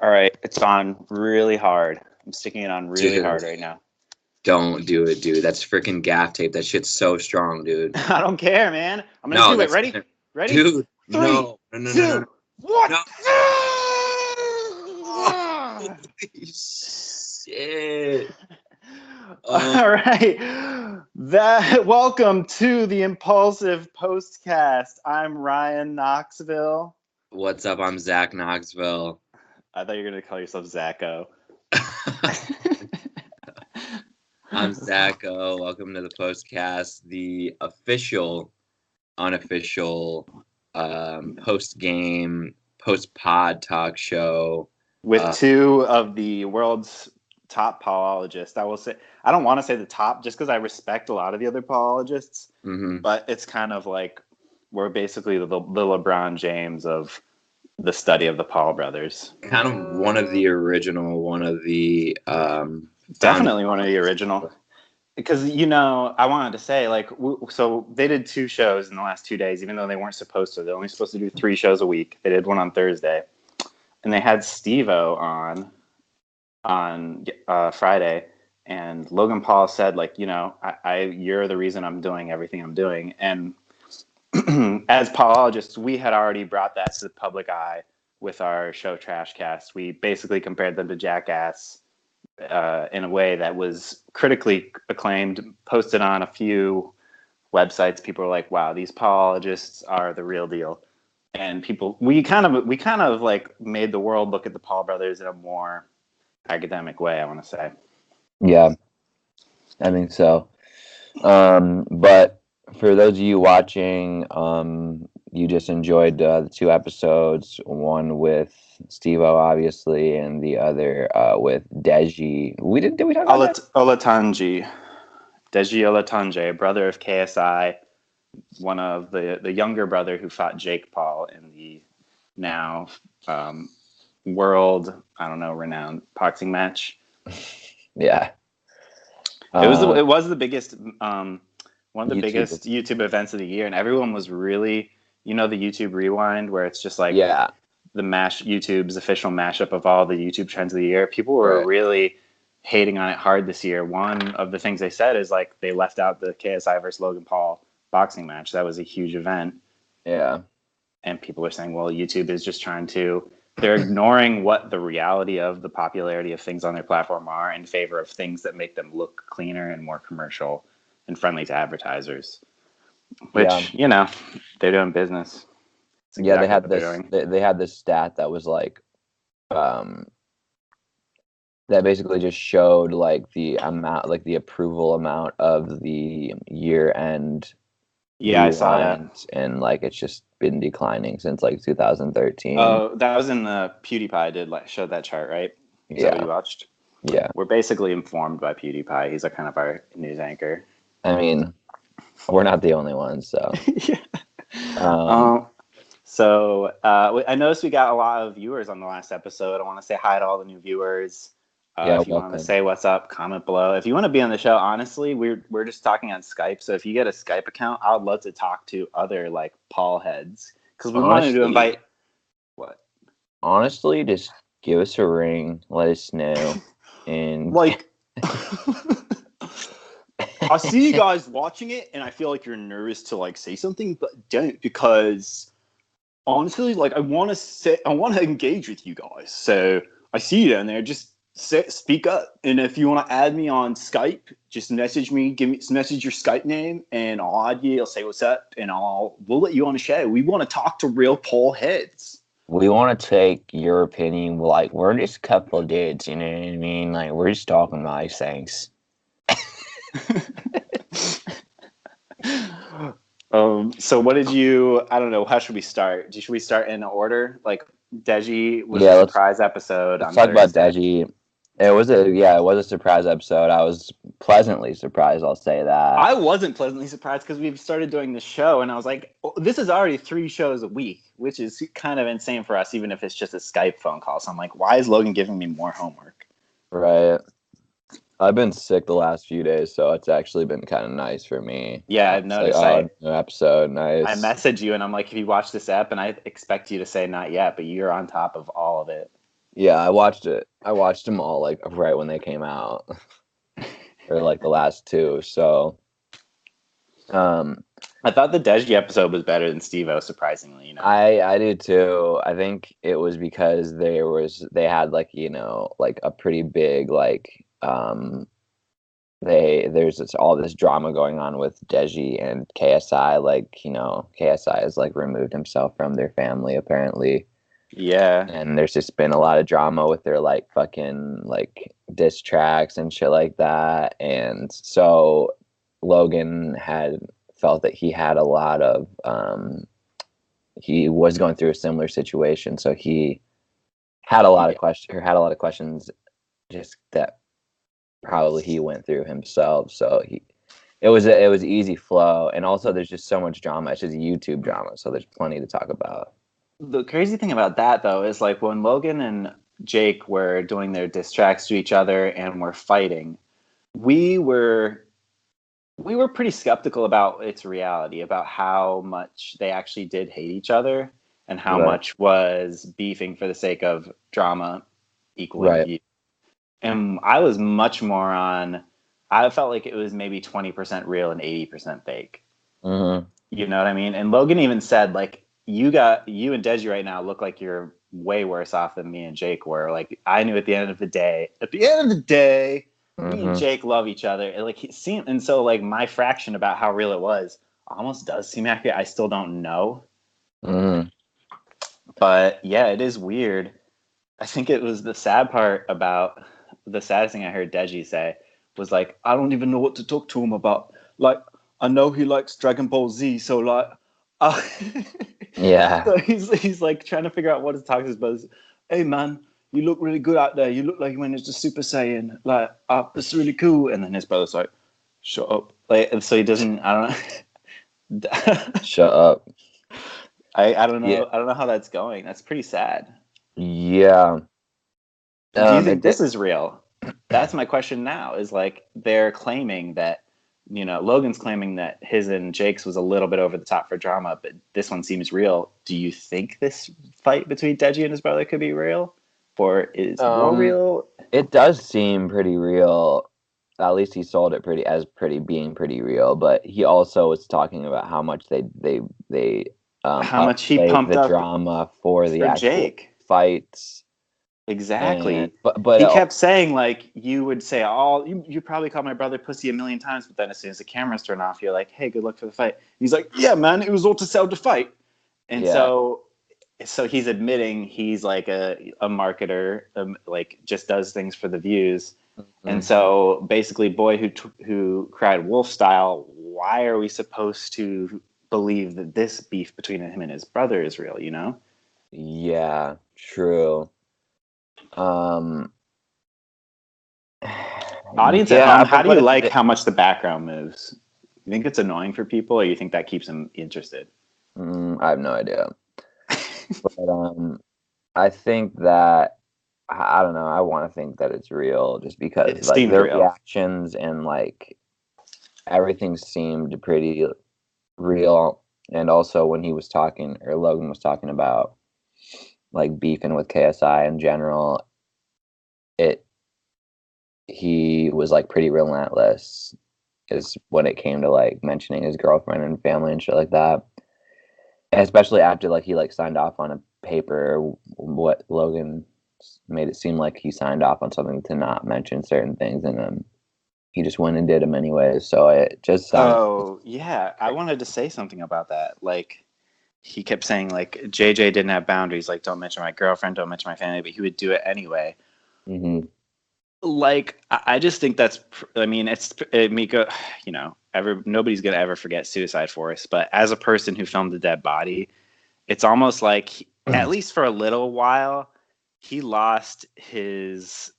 All right, it's on really hard. I'm sticking it on really Dude. hard right now. Don't do it, dude. That's freaking gaff tape. That shit's so strong, dude. I don't care, man. I'm gonna No, do it. that's Ready? Ready? dude. 3, No. 2, 1. No. Holy shit. All right. Welcome to the Impulsive Postcast. I'm Ryan Knoxville. What's up? I'm Zach Knoxville. I thought you were gonna call yourself Zacho. I'm Zacho. Welcome to the Postcast, the official, unofficial, post-game, post-pod talk show. With two of the world's top Paulologists. I will say, I don't want to say the top just because I respect a lot of the other Paulologists, but it's kind of like we're basically the LeBron James of the study of the Paul brothers. Kind of one of the original, Definitely one of the original. Because, I wanted to say, so they did 2 shows in the last 2 days, even though they weren't supposed to. They're only supposed to do 3 shows a week. They did one on Thursday. And they had Steve-O on Friday. And Logan Paul said, you're the reason I'm doing everything I'm doing. And as Paulologists, we had already brought that to the public eye with our show Trashcast. We basically compared them to Jackass in a way that was critically acclaimed, posted on a few websites. People were like, wow, these Paulologists are the real deal. And we kind of like made the world look at the Paul brothers in a more academic way, I want to say. Yeah, I think so. But for those of you watching, you just enjoyed the 2 episodes, one with Steve-O, obviously, and the other with Deji. Did we talk about that? Olatunji. Deji Olatunji, brother of KSI, one of the younger brother who fought Jake Paul in the now world, renowned boxing Yeah. It was the biggest, one of the biggest YouTube events of the year, and everyone was really, the YouTube Rewind, where it's just like YouTube's official mashup of all the YouTube trends of the year. People were really hating on it hard this year. One of the things they said is they left out the KSI versus Logan Paul boxing match. That was a huge event. Yeah. And people were saying, well, YouTube is just they're ignoring what the reality of the popularity of things on their platform are in favor of things that make them look cleaner and more commercial and friendly to advertisers. Which, they're doing business. Exactly they had this stat that was that basically just showed the amount, the approval amount of the year-end. Yeah, I saw that. And it's just been declining since 2013. Oh, that was in the PewDiePie showed that chart, right? Is that what you watched? Yeah. We're basically informed by PewDiePie. He's kind of our news anchor. I mean, we're not the only ones, so. Yeah. So I noticed we got a lot of viewers on the last episode. I want to say hi to all the new viewers. If you want to say what's up, comment below. If you want to be on the show, honestly, we're just talking on Skype. So if you get a Skype account, I would love to talk to other Paul heads, because we wanted to invite. What? Honestly, just give us a ring, let us know, and I see you guys watching it, and I feel like you're nervous to say something, but don't, because honestly, I want to engage with you guys. So I see you down there. Just speak up, and if you want to add me on Skype, just message me. Message your Skype name, and I'll add you. I'll say what's up, and we'll let you on the show. We want to talk to real Paul heads. We want to take your opinion. We're just a couple of dudes, you know what I mean? We're just talking about these things. So what did you? I don't know. How should we start? Should we start in order? Deji was a surprise episode. Let's talk about Deji. It was a surprise episode. I was pleasantly surprised, I'll say that. I wasn't pleasantly surprised because we've started doing this show, and I was like, this is already 3 shows a week, which is kind of insane for us, even if it's just a Skype phone call. So I'm like, why is Logan giving me more homework? Right. I've been sick the last few days, so it's actually been kind of nice for me. Yeah, I've noticed. New episode, nice. I message you, and I'm like, have you watched this app? And I expect you to say not yet, but you're on top of all of it. Yeah, I watched it. I watched them all like right when they came out, or like the last two. So, um, I thought the Deji episode was better than Steve-O, surprisingly, I do too. I think it was because they had like like a pretty big like there's all this drama going on with Deji and KSI. Like KSI has like removed himself from their family apparently. Yeah. And there's just been a lot of drama with their like fucking like diss tracks and shit like that. And so Logan had felt that he had a lot of he was going through a similar situation. So he had a lot of questions just that probably he went through himself. So it was easy flow. And also there's just so much drama. It's just YouTube drama. So there's plenty to talk about. The crazy thing about that, though, is like when Logan and Jake were doing their diss tracks to each other and were fighting, we were pretty skeptical about its reality, about how much they actually did hate each other and how Right. much was beefing for the sake of drama equaling Right. views. And I was much more on, I felt like it was maybe 20% real and 80% fake. Mm-hmm. You know what I mean? And Logan even said, like, you and Deji right now look like you're way worse off than me and Jake were. Like, I knew at the end of the day, me and Mm-hmm. Jake love each other. And like, it seemed, and so like my fraction about how real it was almost does seem accurate. I still don't know, Mm-hmm. but yeah, it is weird. I think it was the sad part about the saddest thing I heard Deji say was like, I don't even know what to talk to him about. Like, I know he likes Dragon Ball Z, so like, uh, Yeah. so he's like trying to figure out what to talk to his brothers. Hey man, you look really good out there. You look like you went into Super Saiyan. Like, it's really cool. And then his brother's like, shut up. Like, and so he doesn't. I don't know. Shut up. I don't Yeah. know. I don't know how that's going. That's pretty sad. Yeah. Do you think It this did. is real? That's my question now. Is like they're claiming that Logan's claiming that his and Jake's was a little bit over the top for drama, but this one seems real. Do you think this fight between Deji and his brother could be real, or is more Um, real? it does seem pretty real. At least he sold it pretty being pretty real. But he also was talking about how much they How much he upplayed pumped the up drama for the for actual Jake? fights. And Exactly. but He kept saying like you would say, "Oh, you probably called my brother pussy a million times," but then as soon as the cameras turn off, you're like, "Hey, good luck for the fight." And he's like, "Yeah, man, it was all to sell the fight." And yeah. so he's admitting he's like a marketer, like just does things for the views. And Mhm. so basically, boy who cried wolf style. Why are we supposed to believe that this beef between him and his brother is real? Yeah, true. Um, Audience at yeah, home, how do but you it's like how much the background moves? You think it's annoying for people, or you think that keeps them interested? I have no idea. But I think that I don't know. I want to think that it's real, just because It like seems their real. reactions and like everything seemed pretty real. And also when he was talking, or Logan was talking about like beefing with KSI in general, it he was like pretty relentless is when it came to like mentioning his girlfriend and family and shit like that. And especially after like he like signed off on a paper, what Logan made it seem like he signed off on something to not mention certain things, and he just went and did them anyways. So it just sounds Oh yeah, I wanted to say something about that. Like he kept saying like JJ didn't have boundaries. Like don't mention my girlfriend, don't mention my family, but he would do it anyway. mm-hmm. Like I just think that's. I mean, Miko. Nobody's gonna ever forget Suicide Force, but as a person who filmed a dead body, it's almost like at least for a little while, he lost his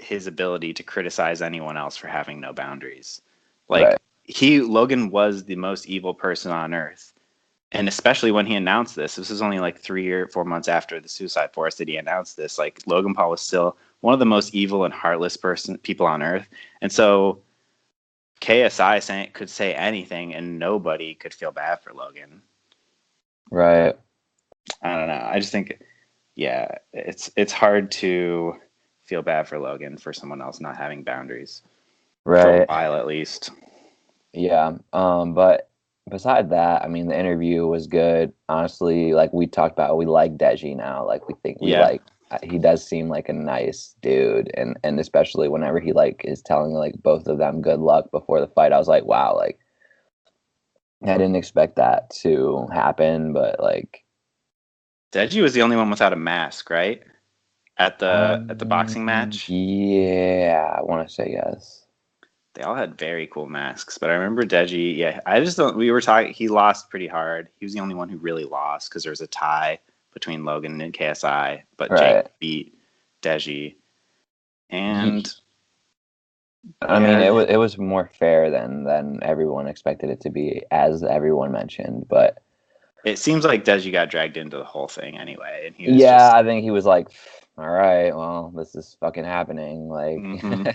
ability to criticize anyone else for having no boundaries. Right. Like Logan was the most evil person on earth. And especially when he announced this was only like 3 or 4 months after the Suicide Force that he announced this. Like Logan Paul was still one of the most evil and heartless people on earth. And so KSI could say anything and nobody could feel bad for Logan. Right. I don't know. I just think yeah, it's hard to feel bad for Logan for someone else not having boundaries for a Right. while at least. Yeah. But beside that, I mean, the interview was good. Honestly, like we talked about, we like Deji now. Like we think we Yeah. like he does seem like a nice dude, and especially whenever he like is telling like both of them good luck before the fight, I was like, wow, like I didn't expect that to happen, but like Deji was the only one without a mask, right? At the boxing match. yeah, I want to say yes. They all had very cool masks, but I remember Deji. Yeah, I just don't. We were talking. He lost pretty hard. He was the only one who really lost because there was a tie between Logan and KSI, but Jake Right. beat Deji, Ye- and I mean, yeah, it was more fair than everyone expected it to be, as everyone mentioned. But it seems like Deji got dragged into the whole thing anyway, and he was yeah, just. I think he was like, all right, well, this is fucking happening. Like, Mm-hmm.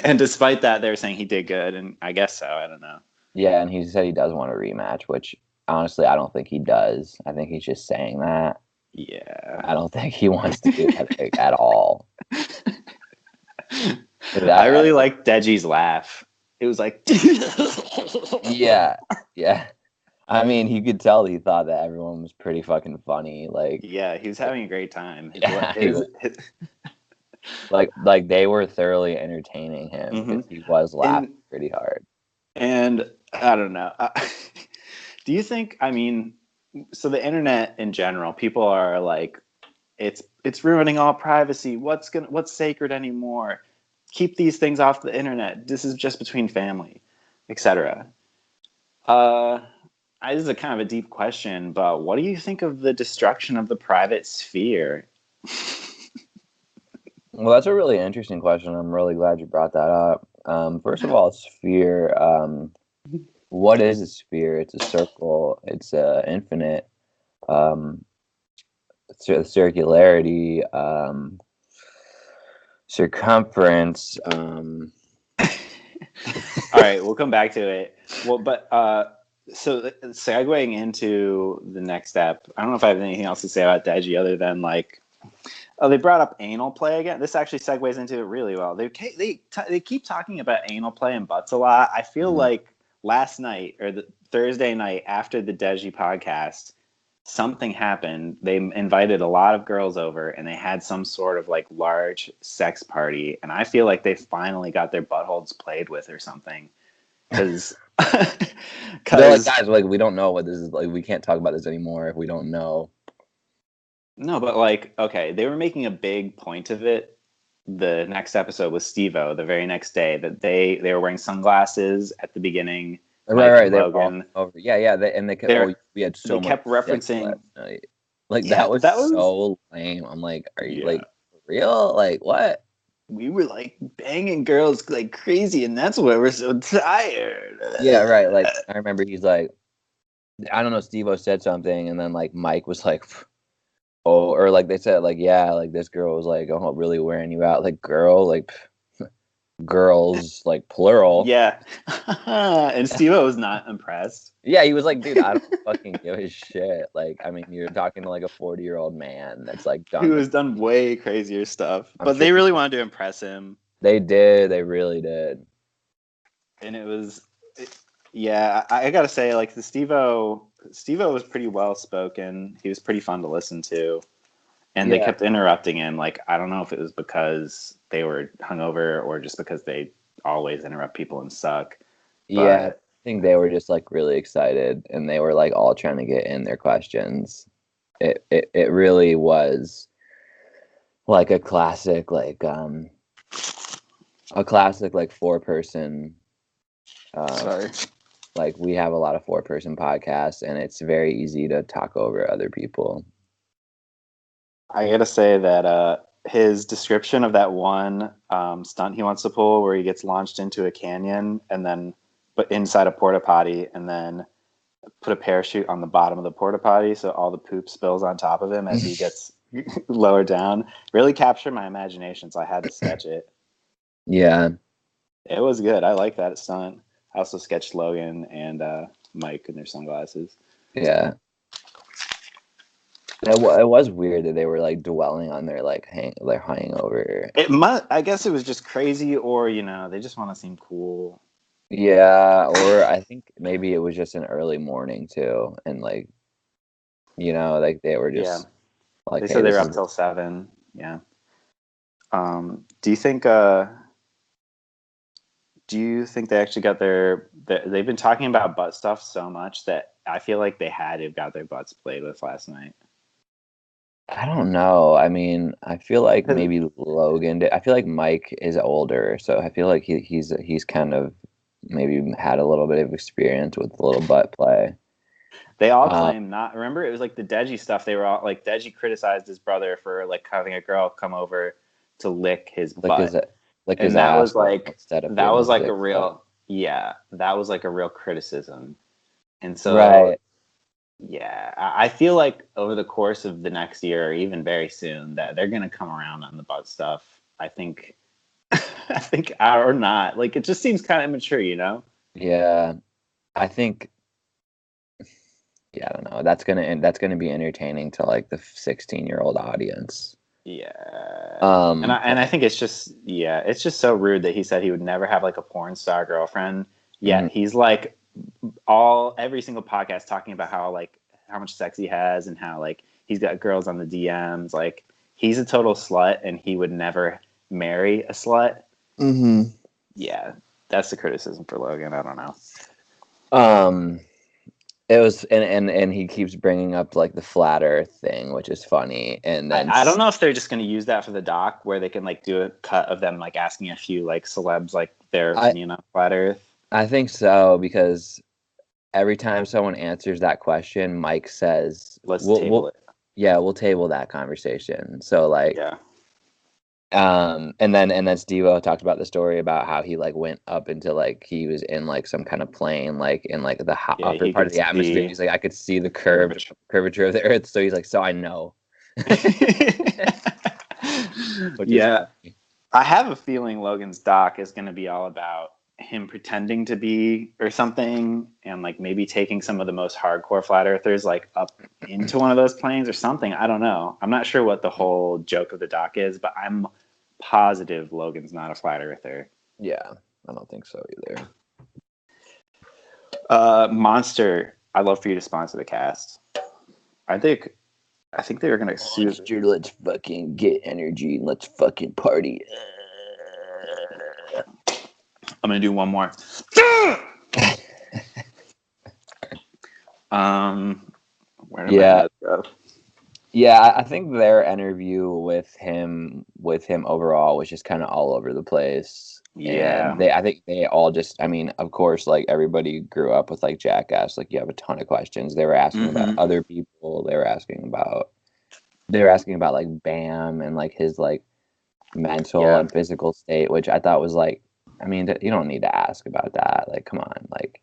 And despite that, they were saying he did good, and I guess so. I don't know. yeah, and he said he does want a rematch, which honestly, I don't think he does. I think he's just saying that. Yeah. I don't think he wants to do that like, at all. Dude, I really liked Deji's laugh. It was like, yeah, yeah. I mean, you could tell he thought that everyone was pretty fucking funny. Like, yeah, he was having a great time. yeah, he was like they were thoroughly entertaining him Mhm. because he was laughing And pretty hard. and I don't know. Do you think? I mean, so the internet in general, people are like, it's ruining all privacy. What's sacred anymore? Keep these things off the internet. This is just between family, etc. Uh, this is a kind of a deep question, but what do you think of the destruction of the private sphere? Well, that's a really interesting question. I'm really glad you brought that up. First of all, sphere. What is a sphere? It's a circle. It's infinite. Um, circularity. Circumference. All right, we'll come back to it. Well, but so segueing into the next step, I don't know if I have anything else to say about Deji other than like, oh, they brought up anal play again. This actually segues into it really well. They keep talking about anal play and butts a lot. I feel like last night or the Thursday night after the Deji podcast, something happened. They invited a lot of girls over and they had some sort of like large sex party. And I feel like they finally got their buttholes played with or something. Because They're like, guys, like we don't know what this is. Like, we can't talk about this anymore if we don't know. No, but like, okay, they were making a big point of it. The next episode was Steve-O, the very next day, that they were wearing sunglasses at the beginning. Mike Right. and They were all Logan. over. Yeah. And they kept. Oh, we had so They much kept sex referencing. last night. Like Yeah, that was so lame. I'm like, are you like for real? Like what? We were like banging girls like crazy, and that's why we're so tired. Yeah, right. Like I remember he's like, I don't know. Steve-O said something, and then like Mike was like, oh, or like they said like, yeah, like this girl was like, oh, really wearing you out, like girl, like girls, like plural. Yeah. And Steve-O was not impressed. Yeah, he was like, dude, I don't fucking give a shit. Like, I mean, you're talking to like a 40-year-old man that's like done. Who has done way crazier stuff, I'm but sure they really wanted to impress him. They did. They really did. And it was, yeah, I gotta say, like the Steve-O was pretty well spoken. He was pretty fun to listen to, and they kept interrupting him. Like I don't know if it was because they were hungover or just because they always interrupt people and suck. Yeah, I think they were just like really excited, and they were like all trying to get in their questions. It really was like a classic like 4-person. Sorry. Like we have a lot of 4-person podcasts, and it's very easy to talk over other people. I gotta say that his description of that one stunt he wants to pull, where he gets launched into a canyon and then, but inside a porta potty, and then put a parachute on the bottom of the porta potty, so all the poop spills on top of him as he gets lower down, really captured my imagination. So I had to sketch it. Yeah, it was good. I like that stunt. I also sketched Logan and Mike in their sunglasses. Yeah. It was weird that they were like dwelling on their like their hangover. I guess it was just crazy, or they just want to seem cool. Yeah, or I think maybe it was just an early morning too, and like like they were Yeah, just like, they hey, said they this were is up till 7. Yeah. Do you think? Do you think they actually got they've been talking about butt stuff so much that I feel like they had to have got their butts played with last night. I don't know. I mean, I feel like 'Cause maybe Logan did. I feel like Mike is older, so I feel like he's kind of maybe had a little bit of experience with a little butt play. They all Uh, claim not. Remember, it was like the Deji stuff. They were all like Deji criticized his brother for like having a girl come over to lick his lick his butt, lick his and that was asshole like instead of that getting was his like a dick sucked. real that was like a real criticism. And so Right. yeah, I feel like over the course of the next year, or even very soon, that they're gonna come around on the butt stuff. I think, I think, or not. Like it just seems kind of immature, Yeah. I think. Yeah, I don't know. That's gonna be entertaining to like the 16-year-old audience. Yeah. And I But think it's just so rude that he said he would never have like a porn star girlfriend. mhm. Yet he's like every single podcast talking about how much sex he has and how like he's got girls on the DMs. Like he's a total slut and he would never marry a slut. Mhm. Yeah, that's the criticism for Logan. I don't know. Um, it was, and he keeps bringing up like the flat Earth thing, which is funny, and then I don't know if they're just going to use that for the doc where they can like do a cut of them like asking a few like celebs like their I opinion on flat Earth. I think so because every time someone answers that question, Mike says, Let's "We'll table it. yeah, we'll table that conversation." So like, Yeah. and then Steve-O talked about the story about how he like went up into like he was in like some kind of plane like in like the Yeah, upper he part of could the atmosphere. see He's like, I could see the curvature. curvature of the Earth. So he's like, so I know, which is Yeah, funny. I have a feeling Logan's doc is going to be all about him pretending to be or something, and like maybe taking some of the most hardcore flat earthers like up into one of those planes or something. I don't know. I'm not sure what the whole joke of the doc is, but I'm positive Logan's not a flat earther. Yeah, I don't think so either. Monster, I'd love for you to sponsor the cast. I think they were gonna sue. Monster, let's fucking get energy. Let's fucking party. I'm gonna do one more. Where did my Yeah, notes go? yeah. I think their interview with him overall was just kind of all over the place. And Yeah. I think they all just, I mean, of course, like everybody grew up with like Jackass. Like you have a ton of questions. They were asking about Mm-hmm. other people. They were asking about like Bam and like his like mental Yeah. and physical state, which I thought was like, I mean, you don't need to ask about that. Like, come on. Like,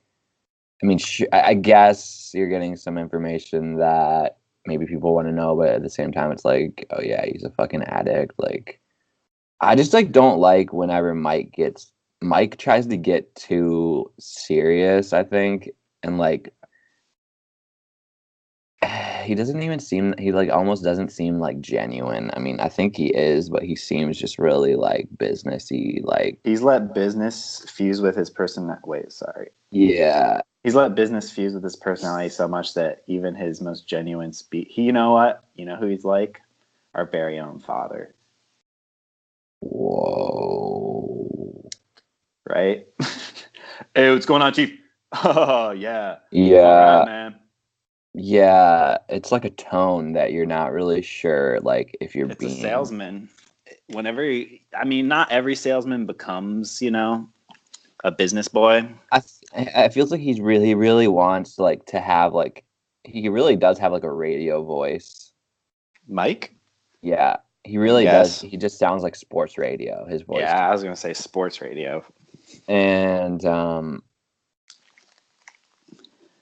I mean, I guess you're getting some information that maybe people want to know, but at the same time, it's like, oh yeah, he's a fucking addict. Like, I just like don't like whenever Mike tries to get too serious, I think, and like he doesn't even seem he like almost doesn't seem like genuine. I mean, I think he is, but he seems just really like businessy, like He's let business fuse with his person. Wait, sorry. yeah. He's let business fuse with his personality so much that even his most genuine speech. You know what? You know who he's like? Our very own father, Whoa. right? Hey, what's going on, Chief? Oh yeah. All right, Yeah. man. Yeah, it's like a tone that you're not really sure, like if you're It's a being. salesman. I mean, not every salesman becomes, a business boy. I feels like he really wants like to have like he really does have like a radio voice. Mike? Yeah, he really does. Yes. He just sounds like sports radio, his voice. Yeah, I was gonna say sports radio. And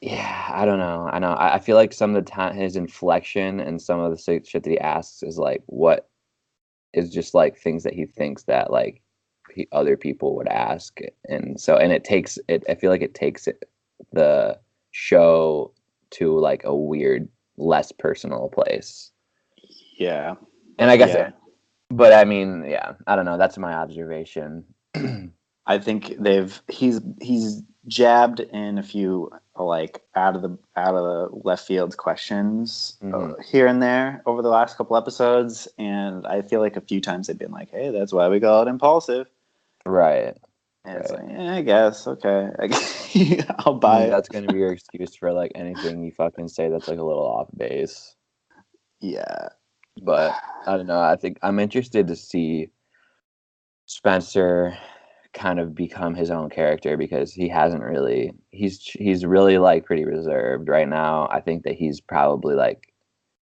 yeah, I don't know. I know. I feel like some of the time his inflection and some of the shit that he asks is like what is just like things that he thinks that like other people would ask, and so it takes it. I feel like it takes the show to like a weird less personal place. Yeah. And I guess, Yeah. but I mean, yeah, I don't know. That's my observation. I think he's jabbed in a few like out of the left field questions here and there over the last couple episodes, and I feel like a few times they've been like, "Hey, that's why we call it impulsive." Right. And it's like, yeah, I guess, okay, I'll I buy mean, it. that's going to be your excuse for like anything you fucking say that's like a little off base. Yeah. But I don't know. I think I'm interested to see Spencer kind of become his own character because he hasn't really. He's really like pretty reserved right now. I think that he's probably like,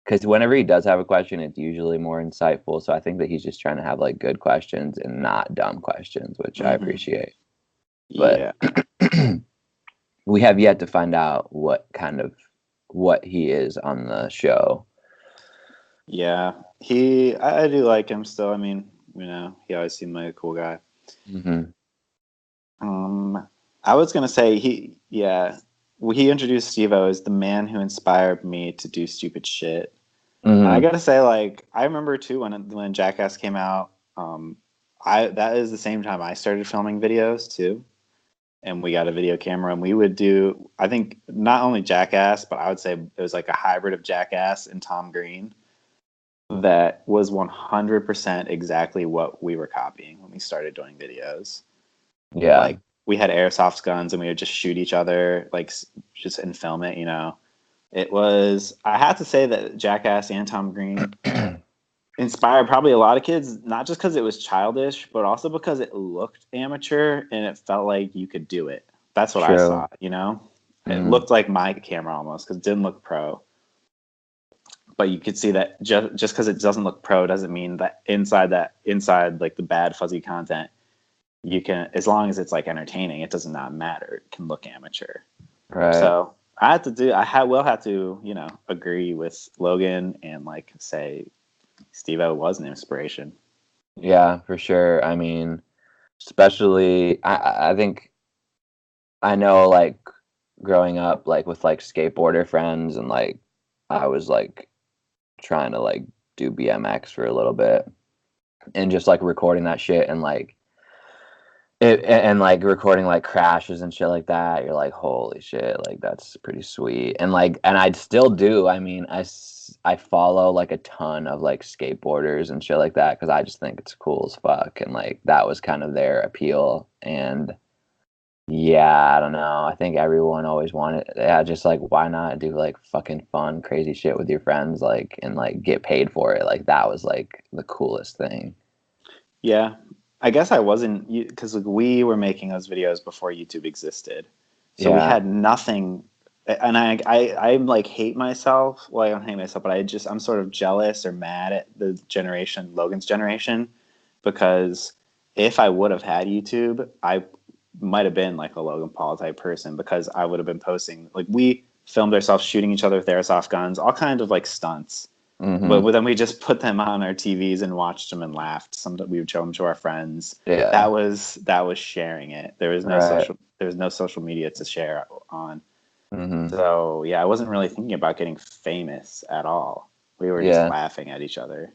because whenever he does have a question, it's usually more insightful. So I think that he's just trying to have like good questions and not dumb questions, which I appreciate. But Yeah. we have yet to find out what he is on the show. Yeah. I do like him still. I mean, he always seemed like a cool guy. I was gonna say he introduced Steve-O as the man who inspired me to do stupid shit. And I gotta say, like, I remember too when Jackass came out. That is the same time I started filming videos too, and we got a video camera, and we would do, I think, not only Jackass, but I would say it was like a hybrid of Jackass and Tom Green. That was 100% exactly what we were copying when we started doing videos. Yeah. Like, we had airsoft guns and we would just shoot each other, like, just and film it, It was, I have to say that Jackass and Tom Green inspired probably a lot of kids, not just because it was childish, but also because it looked amateur and it felt like you could do it. That's what I saw, It looked like my camera almost because it didn't look pro. But you could see that just because it doesn't look pro doesn't mean that inside like the bad fuzzy content, you can, as long as it's like entertaining, it does not matter. It can look amateur. Right. So will have to, agree with Logan and like say Steve-O was an inspiration. Yeah, for sure. I mean, especially I think I know like growing up like with like skateboarder friends and like I was like trying to like do BMX for a little bit and just like recording that shit and like and like recording like crashes and shit like that. You're like, holy shit, like that's pretty sweet. And like, and I still do. I mean, I follow like a ton of like skateboarders and shit like that because I just think it's cool as fuck. And like that was kind of their appeal. And yeah, I don't know. I think everyone always wanted, yeah, just like why not do like fucking fun, crazy shit with your friends, like and like get paid for it. Like that was like the coolest thing. Yeah. I guess I wasn't, because like, we were making those videos before YouTube existed. So we had nothing. And I like hate myself. Well, I don't hate myself, but I'm sort of jealous or mad at the generation, Logan's generation, because if I would have had YouTube, I might have been like a Logan Paul type person because I would have been posting, like, we filmed ourselves shooting each other with airsoft guns, all kinds of like stunts. But then we just put them on our TVs and watched them and laughed. Sometimes we would show them to our friends. Yeah. That was sharing it. There was no social media to share on. So yeah, I wasn't really thinking about getting famous at all. We were just laughing at each other.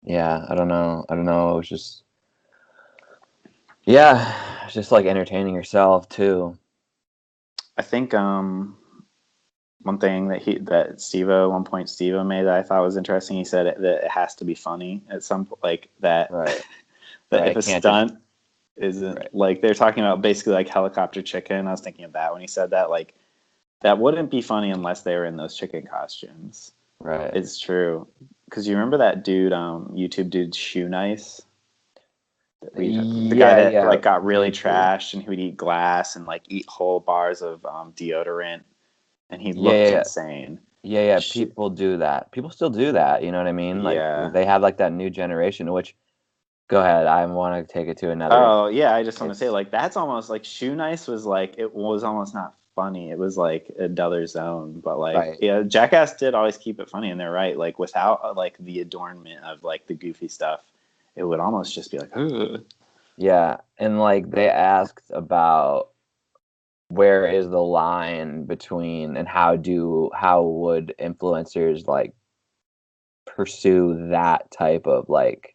Yeah, I don't know. It was just it's just like entertaining yourself too. I think one thing that Steve-O made that I thought was interesting. He said that it has to be funny at some point, like that. Right. That if a stunt isn't like they're talking about basically like helicopter chicken. I was thinking of that when he said that. Like that wouldn't be funny unless they were in those chicken costumes. Right. It's true. Because you remember that dude, YouTube dude, Shoe Nice? The guy that like got really trashed and he would eat glass and like eat whole bars of deodorant, and he looked insane. Yeah. People do that. People still do that. You know what I mean? Like they have like that new generation. Which, go ahead. I want to take it to another. Oh yeah, I just want to say like that's almost like Shoe Nice was like it was almost not funny. It was like another zone, but like yeah, Jackass did always keep it funny, and they're right. Like without like the adornment of like the goofy stuff, it would almost just be like, ugh. Yeah, and like they asked about where is the line between, and how would influencers like pursue that type of like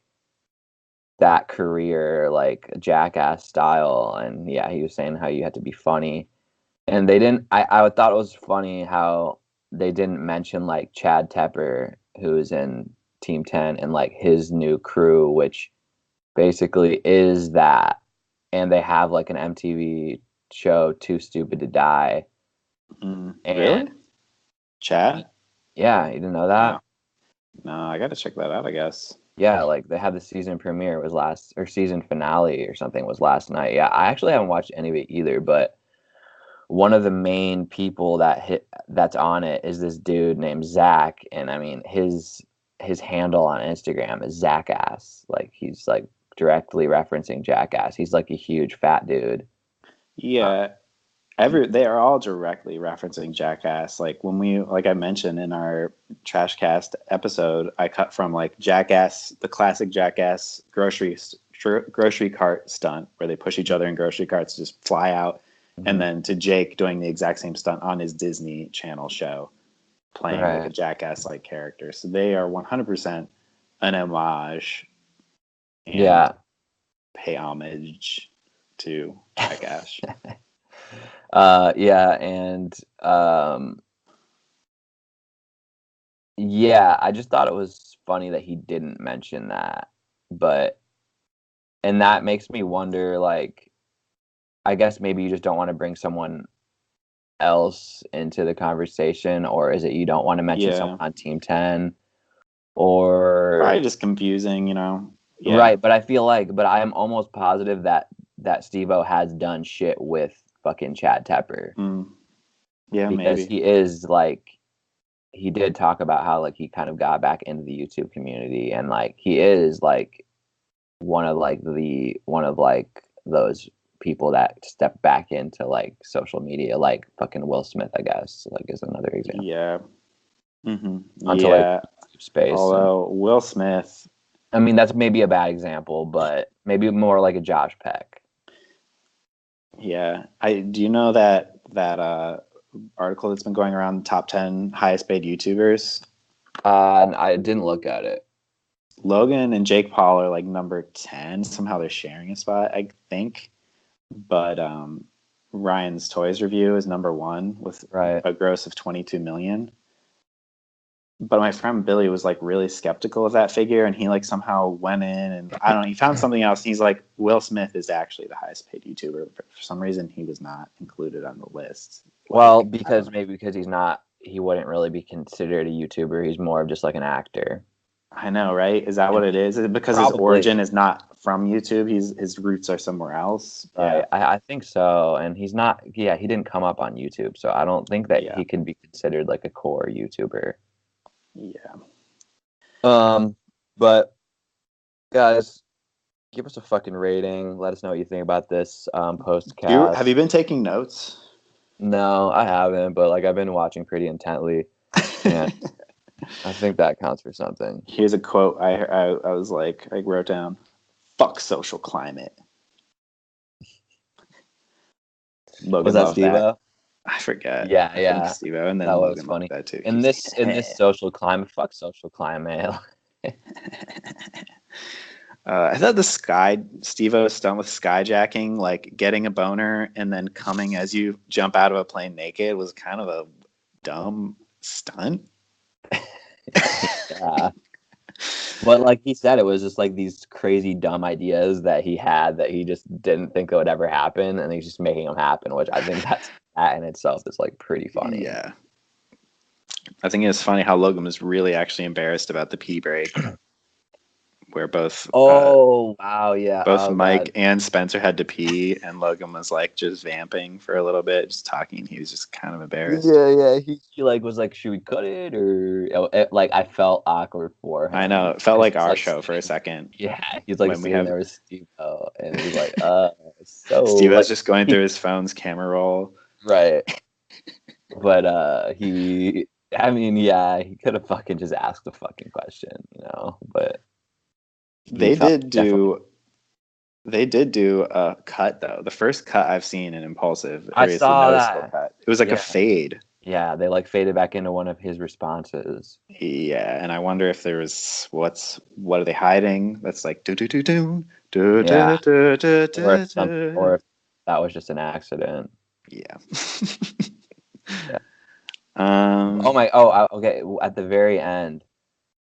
that career, like Jackass style? And yeah, he was saying how you had to be funny, and they didn't. I thought it was funny how they didn't mention like Chad Tepper, who's in Team 10, and like his new crew, which basically is that, and they have like an MTV show, Too Stupid to Die. Mm, And really? Chad? yeah, you didn't know that? Wow. No, I got to check that out, I guess. Yeah, like they had the season premiere was last, or season finale or something was last night. Yeah, I actually haven't watched any of it either, but one of the main people that's on it is this dude named Zach, and I mean his handle on Instagram is Zackass. Like he's like directly referencing Jackass. He's like a huge fat dude. Yeah. They are all directly referencing Jackass. Like like I mentioned in our Trash Cast episode, I cut from like Jackass, the classic Jackass grocery cart stunt where they push each other in grocery carts, just fly out, and then to Jake doing the exact same stunt on his Disney Channel show, playing like a Jackass like character. So they are 100% an homage and pay homage to Jackass. Yeah, and yeah, I just thought it was funny that he didn't mention that, and that makes me wonder, like, I guess maybe you just don't want to bring someone else into the conversation, or is it you don't want to mention someone on Team 10, or probably just confusing, you know? Yeah. Right, but I feel like, but I am almost positive that Steve-O has done shit with fucking Chad Tepper. Yeah, because maybe. he is like, he did talk about how like he kind of got back into the YouTube community, and like he is like one of those people that step back into like social media, like fucking Will Smith, I guess, like is another example. Yeah. Mm-hmm. Onto like space. Although Will Smith, I mean, that's maybe a bad example, but maybe more like a Josh Peck. Yeah. Do you know that article that's been going around, the top 10 highest paid YouTubers? I didn't look at it. Logan and Jake Paul are like number 10. Somehow they're sharing a spot, I think. But Ryan's Toys Review is number 1 with a gross of 22 million. But my friend Billy was like really skeptical of that figure, and he like somehow went in and I don't know, he found something else. He's like, Will Smith is actually the highest paid YouTuber. For some reason, he was not included on the list. Well, because he wouldn't really be considered a YouTuber. He's more of just like an actor. I know, right? Is that what it is? Is it because his origin is not from YouTube? His roots are somewhere else. Right. Yeah. I think so. And he's not. Yeah, he didn't come up on YouTube, so I don't think that he can be considered like a core YouTuber. Yeah. But guys, give us a fucking rating. Let us know what you think about this postcast. Have you been taking notes? No, I haven't. But like I've been watching pretty intently, and I think that counts for something. Here's a quote I was like, I wrote down, "Fuck social climate." Logan was that Steve-O? I forget. Yeah. Steve-O, and then that Logan was funny. That too. In this social climate, fuck social climate. I thought Steve-O stunt with skyjacking, like getting a boner and then coming as you jump out of a plane naked, was kind of a dumb stunt. Yeah. But like he said, it was just like these crazy dumb ideas that he had that he just didn't think would ever happen, and he's just making them happen, which I think that in itself is like pretty funny. Yeah. I think it's funny how Logan was really actually embarrassed about the pee break. Where both Mike and Spencer had to pee, and Logan was like just vamping for a little bit, just talking. He was just kind of embarrassed. Yeah. He like was like, should we cut it, or like I felt awkward for him. I know, it felt like our show for a second. Yeah, he's like sitting there with Steve-O, and he's like, so Steve-O's just going through his phone's camera roll, right? But he could have fucking just asked a fucking question, you know, but. They They did do a cut though. The first cut I've seen in Impulsive, I or is the saw noticeable that. cut. It was like a Yeah. fade. Yeah, they like faded back into one of his responses. Yeah, and I wonder if there was what are they hiding? That's like do do do do do Yeah. do do Or do if some, do. or if that was just an accident. Yeah. Yeah. Um. Okay. At the very end,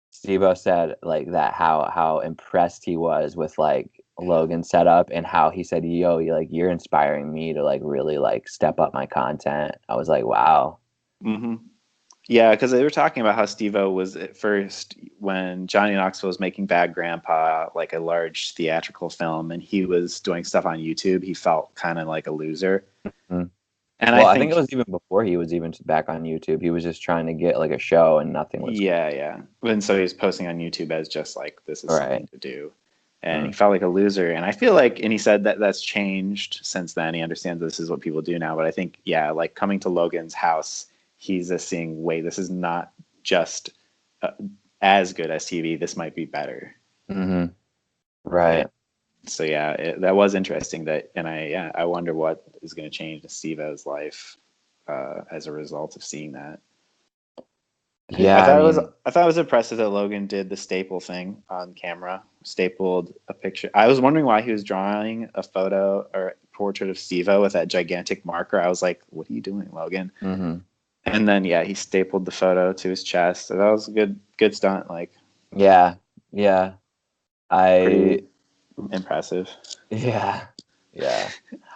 Steve-O said like that how impressed he was with like Logan's setup and how he said, "Yo, you're inspiring me to like really like step up my content." I was like, "Wow." hmm Yeah, because they were talking about how Steve-O was at first when Johnny Knoxville was making Bad Grandpa, like a large theatrical film, and he was doing stuff on YouTube. He felt kind of like a loser, Mhm. and I Well, I think it think, was even before he was even back on YouTube. He was just trying to get like a show and nothing was yeah. And so he was posting on YouTube as just like this is right. something to do, and he Mm. felt like a loser. And I feel like, and he said that that's changed since then. He understands this is what people do now, but I think, yeah, like coming to Logan's house, he's just seeing, wait, this is not just uh, as good as TV. This might be better. Hmm. And Right. so yeah, that was interesting. I wonder what is going to change in Steve-O's life as a result of seeing that. Yeah, I mean, I thought it was impressive that Logan did the staple thing on camera, stapled a picture. I was wondering why he was drawing a photo or portrait of Steve-O with that gigantic marker. I was like, "What are you doing, Logan?" hmm And then yeah, he stapled the photo to his chest. So that was a good stunt. Like yeah, yeah. I pretty impressive. Yeah, yeah.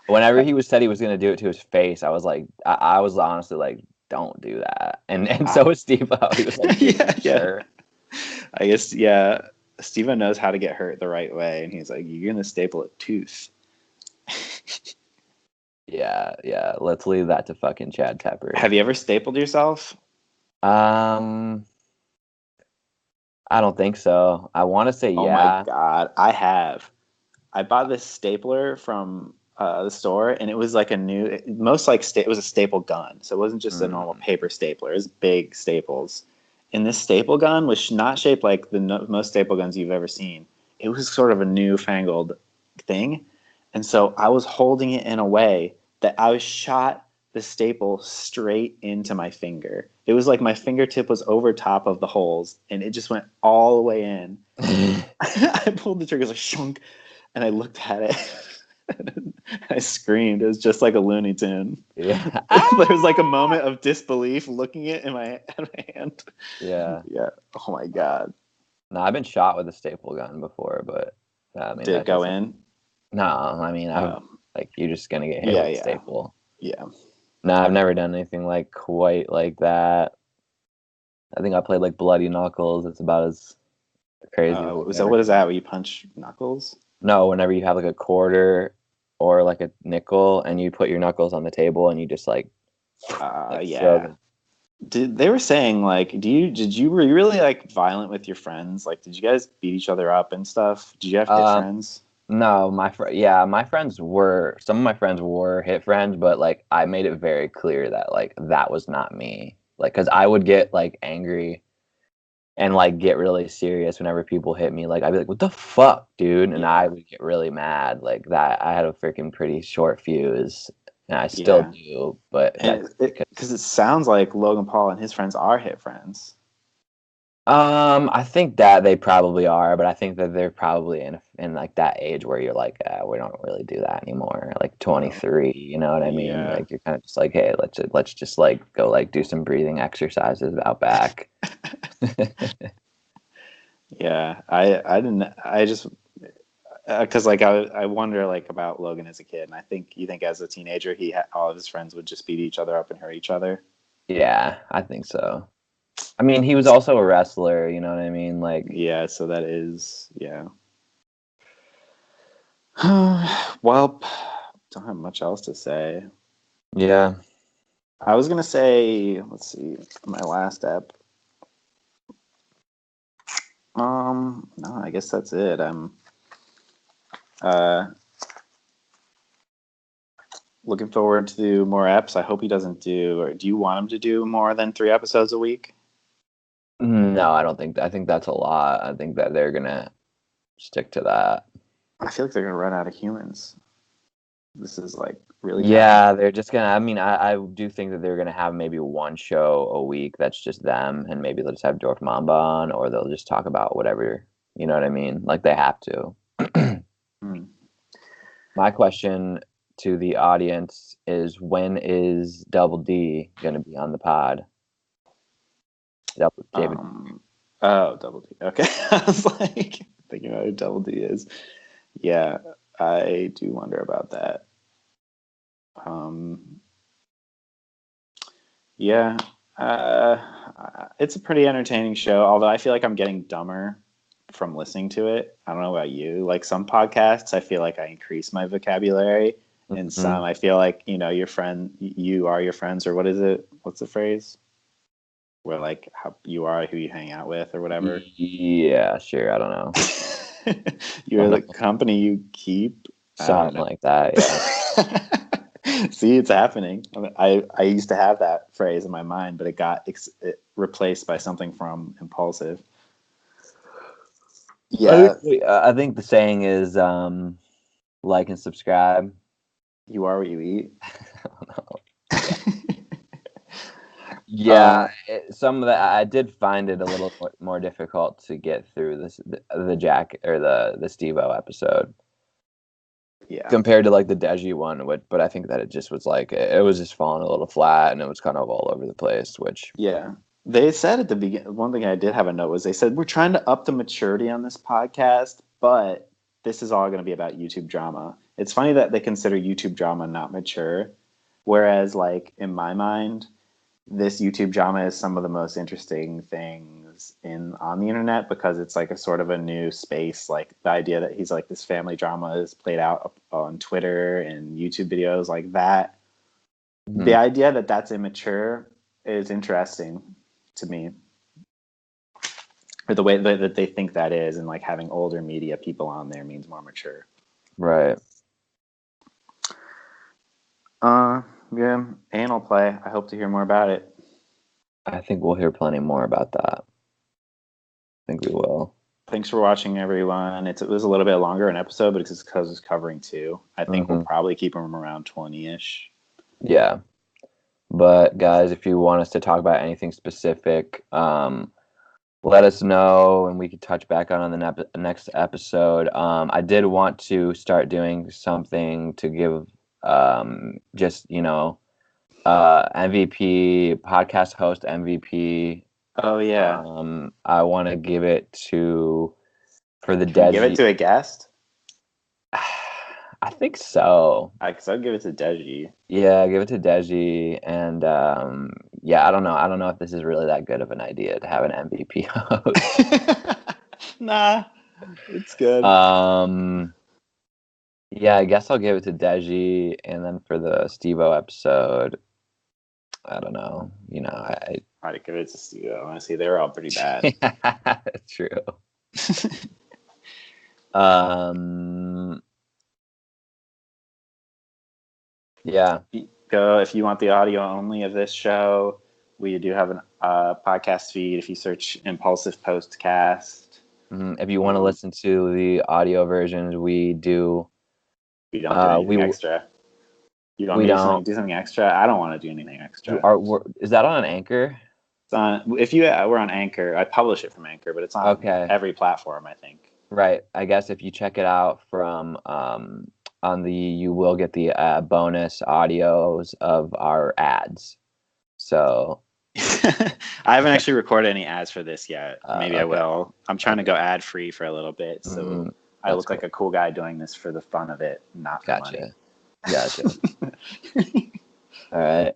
Whenever he was said he was gonna do it to his face, I was like, I was honestly like, don't do that. And so Ah. was Steve-O. He was like, dude, Yeah. sure. I guess yeah. Steven knows how to get hurt the right way, and he's like, "You're gonna staple a tooth." Yeah, yeah. Let's leave that to fucking Chad Tepper. Have you ever stapled yourself? Um, I don't think so. I want to say Oh my yeah. god, I have. I bought this stapler from the store, and it was like a new, most like it was a staple gun, so it wasn't just a normal Mm. paper stapler. It was big staples, and this staple gun was not shaped like the most staple guns you've ever seen. It was sort of a newfangled thing, and so I was holding it in a way that I was shot the staple straight into my finger. It was like my fingertip was over top of the holes, and it just went all the way in. I pulled the trigger, it was like shunk, and I looked at it. I screamed. It was just like a Looney Tune. Yeah. There was like a moment of disbelief looking it in my hand. Yeah. Yeah. Oh my god. No, I've been shot with a staple gun before, but I mean Did it that go doesn't. in? No, I mean I've Oh. like you're just gonna get hit Yeah, with a yeah. staple. Yeah. No, I've never done anything like quite like that. I think I played like Bloody Knuckles. It's about as crazy as I've So ever what is done. that? Where you punch knuckles? No, whenever you have like a quarter or like a nickel and you put your knuckles on the table and you just like throw Yeah. them. They were saying like, were you really like violent with your friends? Like, did you guys beat each other up and stuff? Did you have hit Um, friends? no, my friends were some of my friends were hit friends, but like I made it very clear that like that was not me. Like, cause I would get like angry and like get really serious whenever people hit me. Like I'd be like, "What the fuck, dude?" And I Yeah. would get really mad. Like that, I had a freaking pretty short fuse, and I still Yeah. do. But And that's because it sounds like Logan Paul and his friends are hit friends. I think that they probably are, but I think that they're probably in like that age where you're like, we don't really do that anymore. Like Oh, 23, you know what I mean? yeah. Like you're kind of just like, hey, let's just like go like do some breathing exercises out back. Yeah. I didn't, I just, because like I wonder like about Logan as a kid, and you think as a teenager all of his friends would just beat each other up and hurt each other. Yeah, I think so. I mean, he was also a wrestler, you know what I mean? Like, Yeah. So that is, yeah. Well, don't have much else to say. yeah. I was gonna say, let's see, my last app. No, I guess that's it. I'm uh looking forward to more eps. I hope he doesn't do, or do you want him to do more than 3 episodes a week? No, I don't think I think that's a lot. I think that they're gonna stick to that. I feel like they're gonna run out of humans. This is like really Yeah, they're just gonna. I mean, I do think that they're gonna have maybe one show a week that's just them, and maybe they'll just have Dorf Mamba on, or they'll just talk about whatever. You know what I mean? Like they have to. Hmm. My question to the audience is: when is Double D gonna be on the pod? David. Oh, Double D. Okay, I was like thinking about who Double D is. Yeah, I do wonder about that. Um, yeah, uh, it's a pretty entertaining show. Although I feel like I'm getting dumber from listening to it. I don't know about you. Like some podcasts, I feel like I increase my vocabulary, and Mhm. some I feel like your friend, you are your friends, or what is it? What's the phrase? Where like how you are who you hang out with, or whatever. Yeah, sure. I don't know. You're the company you keep. I don't Something know. like that. Yeah. See, it's happening. I used to have that phrase in my mind, but it got replaced by something from Impulsive. Yeah, I think the saying is like and subscribe. you are what you eat. I don't know. Yeah, some of that I did find it a little more difficult to get through the Jack or the Steve-O episode Yeah, compared to like the Deji one, but I think that it just was like it was just falling a little flat and it was kind of all over the place, which yeah. They said at the beginning. One thing I did have a note was they said we're trying to up the maturity on this podcast, but this is all going to be about YouTube drama. It's funny that they consider YouTube drama not mature, whereas like in my mind this YouTube drama is some of the most interesting things in on the internet because it's like a sort of a new space. Like the idea that he's like this family drama is played out on Twitter and YouTube videos like that. The idea that that's immature is interesting to me, or the way that they think that is, and like having older media people on there means more mature. right. Yeah, anal play. I hope to hear more about it. I think we'll hear plenty more about that. I think we will. Thanks for watching, everyone. It was a little bit longer an episode, but it's because it's covering two. I think we'll probably keep them around 20-ish. Yeah. But guys, if you want us to talk about anything specific, let us know and we could touch back on the next episode. I did want to start doing something to give just, MVP, podcast host MVP. Oh yeah. I want to give it for the Can we give it Deji. to a guest? I think so. Because I'd give it to Deji. Yeah, give it to Deji, and yeah, I don't know. I don't know if this is really that good of an idea to have an MVP host. Nah, it's good. Yeah, I guess I'll give it to Deji, and then for the Steve-O episode, I don't know. I'd give it to Steve. Honestly, they were all pretty bad. True. Yeah. Go if you want the audio only of this show. We do have a podcast feed. If you search Impulsive Postcast. If you want to listen to the audio versions, we do. We don't do anything extra. You want me to do something extra? I don't want to do anything extra. Is that on an Anchor? It's on. We're on Anchor. I publish it from Anchor, but it's on every platform, I think. Right. I guess if you check it out from you will get the bonus audios of our ads. So I haven't actually recorded any ads for this yet. Maybe I will. I'm trying to go ad free for a little bit, so I look like a cool guy doing this for the fun of it, not for money. Gotcha. All right.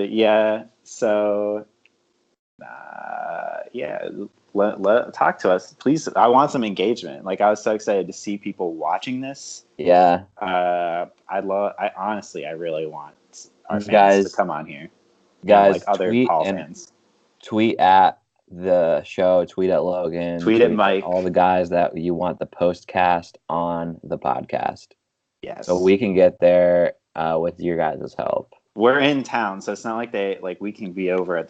Yeah. So, yeah. Talk to us, please. I want some engagement. Like I was so excited to see people watching this. Yeah. I really want our fans to come on here. Guys, like other Paul fans. Tweet at the show, tweet at Logan, tweet at Mike, all the guys that you want the postcast on the podcast. Yes. So we can get there with your guys' help. We're in town, so it's not like we can be over at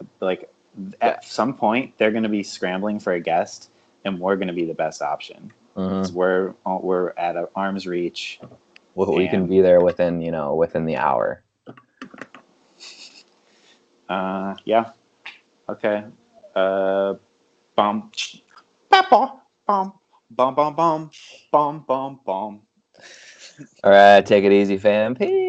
at some point they're going to be scrambling for a guest, and we're going to be the best option. Mhm. We're at arm's reach. We can be there within the hour. Yeah. Okay. Bum. Bum. Bum. Bum. Bum. Bum. Bum. Bum. All right, take it easy, fam. Peace.